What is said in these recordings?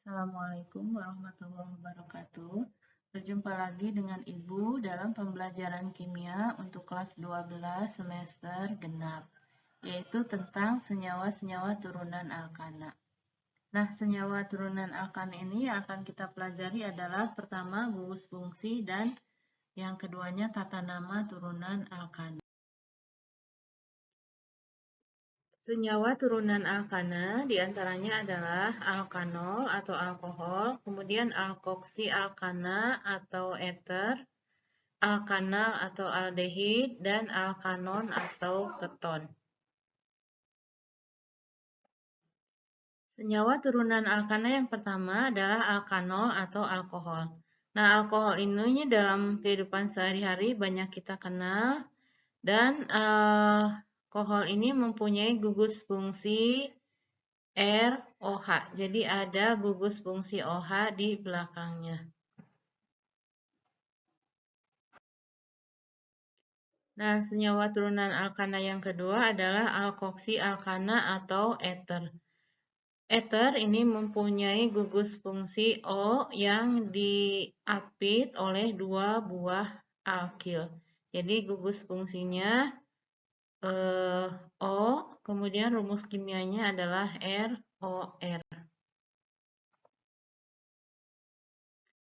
Assalamualaikum warahmatullahi wabarakatuh. Berjumpa lagi dengan Ibu dalam pembelajaran kimia untuk kelas 12 semester genap, yaitu tentang senyawa-senyawa turunan alkana. Nah, senyawa turunan alkana ini yang akan kita pelajari adalah pertama gugus fungsi dan yang keduanya tata nama turunan alkana. Senyawa turunan alkana diantaranya adalah alkanol atau alkohol, kemudian alkoksi alkana atau eter, alkanal atau aldehid, dan alkanon atau keton. Senyawa turunan alkana yang pertama adalah alkanol atau alkohol. Nah, alkohol ini dalam kehidupan sehari-hari banyak kita kenal, dan alkohol ini mempunyai gugus fungsi ROH. Jadi ada gugus fungsi OH di belakangnya. Nah, senyawa turunan alkana yang kedua adalah alkoksi alkana atau eter. Eter ini mempunyai gugus fungsi O yang diapit oleh dua buah alkil. Jadi gugus fungsinya O, kemudian rumus kimianya adalah ROR.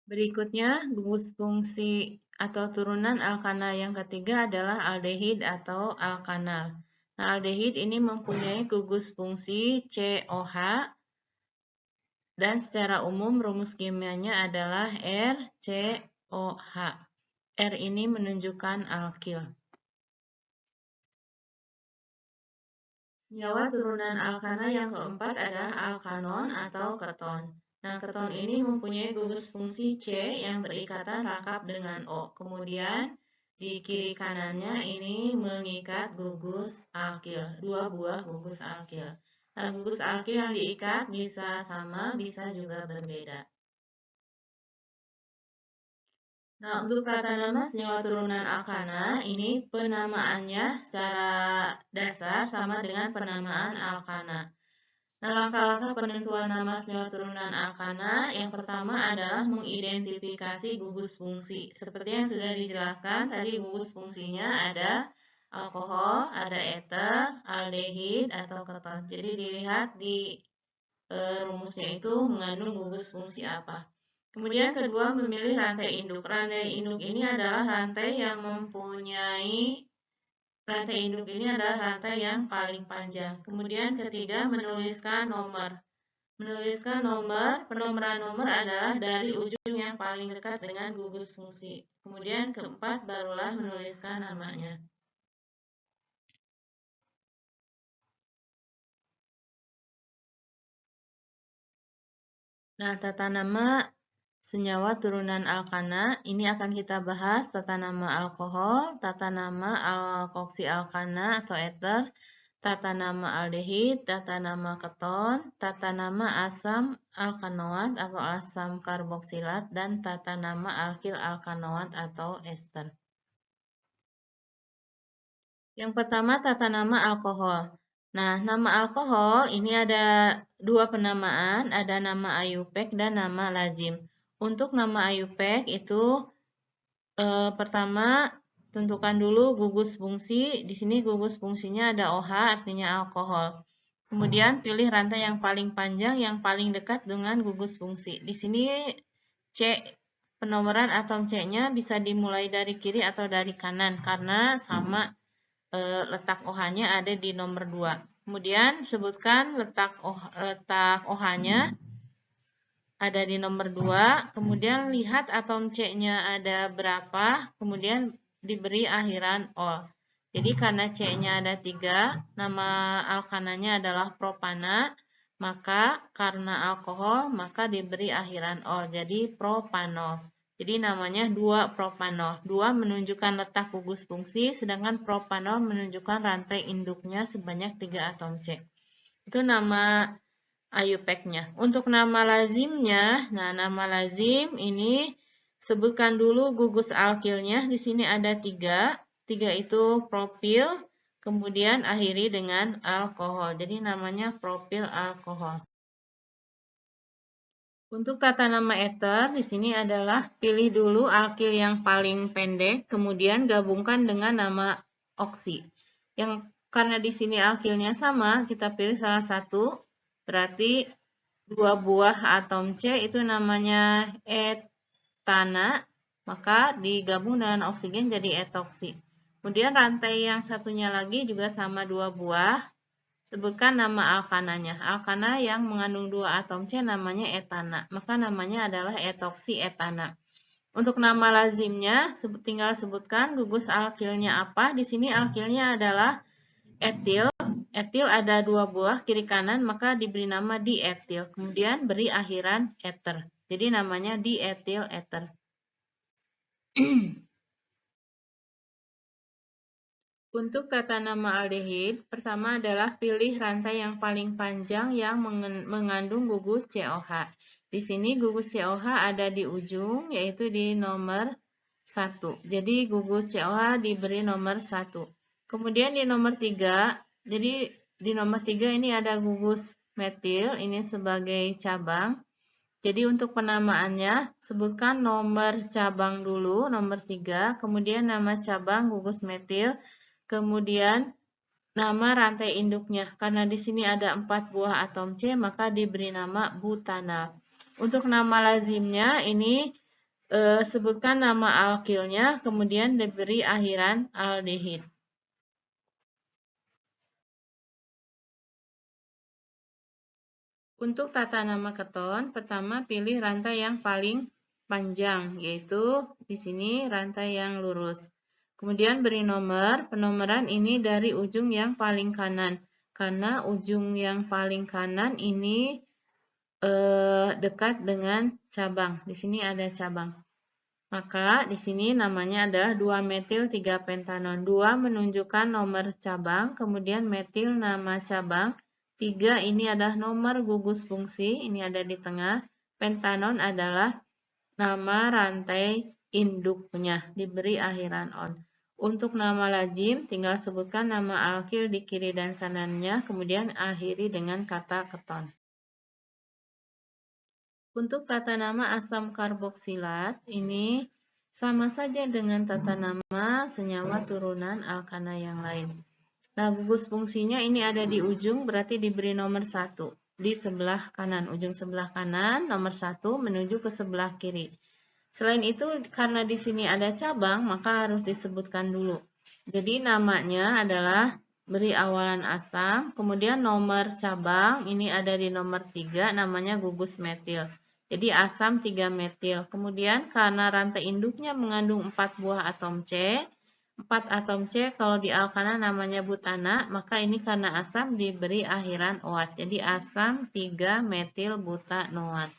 Berikutnya, gugus fungsi atau turunan alkana yang ketiga adalah aldehid atau alkanal. Nah, aldehid ini mempunyai gugus fungsi COH dan secara umum rumus kimianya adalah RCOH. R ini menunjukkan alkil. Senyawa turunan alkana yang keempat adalah alkanon atau keton. Nah, keton ini mempunyai gugus fungsi C yang berikatan rangkap dengan O. Kemudian, di kiri kanannya ini mengikat gugus alkil, dua buah gugus alkil. Nah, gugus alkil yang diikat bisa sama, bisa juga berbeda. Nah, untuk tata nama senyawa turunan alkana, ini penamaannya secara dasar sama dengan penamaan alkana. Nah, langkah-langkah penentuan nama senyawa turunan alkana yang pertama adalah mengidentifikasi gugus fungsi. Seperti yang sudah dijelaskan, tadi gugus fungsinya ada alkohol, ada eter, aldehid, atau keton. Jadi dilihat di rumusnya itu mengandung gugus fungsi apa. Kemudian kedua, memilih rantai induk. Rantai induk ini adalah rantai yang rantai induk ini adalah rantai yang paling panjang. Kemudian ketiga, menuliskan nomor. Menuliskan nomor, penomoran nomor adalah dari ujung yang paling dekat dengan gugus fungsi. Kemudian keempat, barulah menuliskan namanya. Nah, tata nama senyawa turunan alkana, ini akan kita bahas tata nama alkohol, tata nama alkoksi alkana atau eter, tata nama aldehid, tata nama keton, tata nama asam alkanoat atau asam karboksilat, dan tata nama alkil alkanoat atau ester. Yang pertama, tata nama alkohol. Nah, nama alkohol ini ada dua penamaan, ada nama IUPAC dan nama lazim. Untuk nama IUPAC itu pertama tentukan dulu gugus fungsi. Di sini gugus fungsinya ada OH, artinya alkohol. Kemudian pilih rantai yang paling panjang, yang paling dekat dengan gugus fungsi. Di sini C, penomoran atom C-nya bisa dimulai dari kiri atau dari kanan karena sama letak OH-nya ada di nomor 2. Kemudian sebutkan letak OH-nya ada di nomor 2, kemudian lihat atom C-nya ada berapa, kemudian diberi akhiran ol. Jadi karena C-nya ada 3, nama alkananya adalah propana, maka karena alkohol, maka diberi akhiran ol, jadi propanol. Jadi namanya 2-propanol. 2 menunjukkan letak gugus fungsi, sedangkan propanol menunjukkan rantai induknya sebanyak 3 atom C. Itu nama IUPAC-nya. Untuk nama lazimnya, nah nama lazim ini sebutkan dulu gugus alkilnya. Di sini ada 3. 3 itu propil, kemudian akhiri dengan alkohol. Jadi namanya propil alkohol. Untuk tata nama ether, di sini adalah pilih dulu alkil yang paling pendek, kemudian gabungkan dengan nama oksi. Karena di sini alkilnya sama, kita pilih salah satu, berarti dua buah atom C itu namanya etana, maka digabung dengan oksigen jadi etoksi. Kemudian rantai yang satunya lagi juga sama dua buah, sebutkan nama alkananya. Alkana yang mengandung dua atom C namanya etana, maka namanya adalah etoksi etana. Untuk nama lazimnya, tinggal sebutkan gugus alkilnya apa. Di sini alkilnya adalah etil. Etil ada dua buah kiri kanan, maka diberi nama dietil. Kemudian beri akhiran ether. Jadi namanya dietil ether. Untuk tata nama aldehid, pertama adalah pilih rantai yang paling panjang yang mengandung gugus COH. Di sini gugus COH ada di ujung, yaitu di nomor 1. Jadi gugus COH diberi nomor 1. Kemudian di nomor 3, jadi di nomor 3 ini ada gugus metil, ini sebagai cabang. Jadi untuk penamaannya, sebutkan nomor cabang dulu, nomor 3, kemudian nama cabang gugus metil, kemudian nama rantai induknya. Karena di sini ada 4 buah atom C, maka diberi nama butanal. Untuk nama lazimnya, ini sebutkan nama alkilnya, kemudian diberi akhiran aldehid. Untuk tata nama keton, pertama pilih rantai yang paling panjang, yaitu di sini rantai yang lurus. Kemudian beri nomor, penomoran ini dari ujung yang paling kanan. Karena ujung yang paling kanan ini dekat dengan cabang. Di sini ada cabang. Maka di sini namanya adalah 2-metil 3-pentanon. 2 menunjukkan nomor cabang, kemudian metil nama cabang. 3 ini adalah nomor gugus fungsi, ini ada di tengah. Pentanon adalah nama rantai induknya, diberi akhiran on. Untuk nama lazim, tinggal sebutkan nama alkil di kiri dan kanannya, kemudian akhiri dengan kata keton. Untuk tata nama asam karboksilat, ini sama saja dengan tata nama senyawa turunan alkana yang lain. Nah, gugus fungsinya ini ada di ujung, berarti diberi nomor 1. Di sebelah kanan, ujung sebelah kanan, nomor 1 menuju ke sebelah kiri. Selain itu, karena di sini ada cabang, maka harus disebutkan dulu. Jadi namanya adalah beri awalan asam, kemudian nomor cabang, ini ada di nomor 3, namanya gugus metil. Jadi asam 3-metil. Kemudian karena rantai induknya mengandung 4 buah atom C, 4 atom C kalau di alkana namanya butana, maka ini karena asam diberi akhiran OAT. Jadi asam 3-metil butanoat.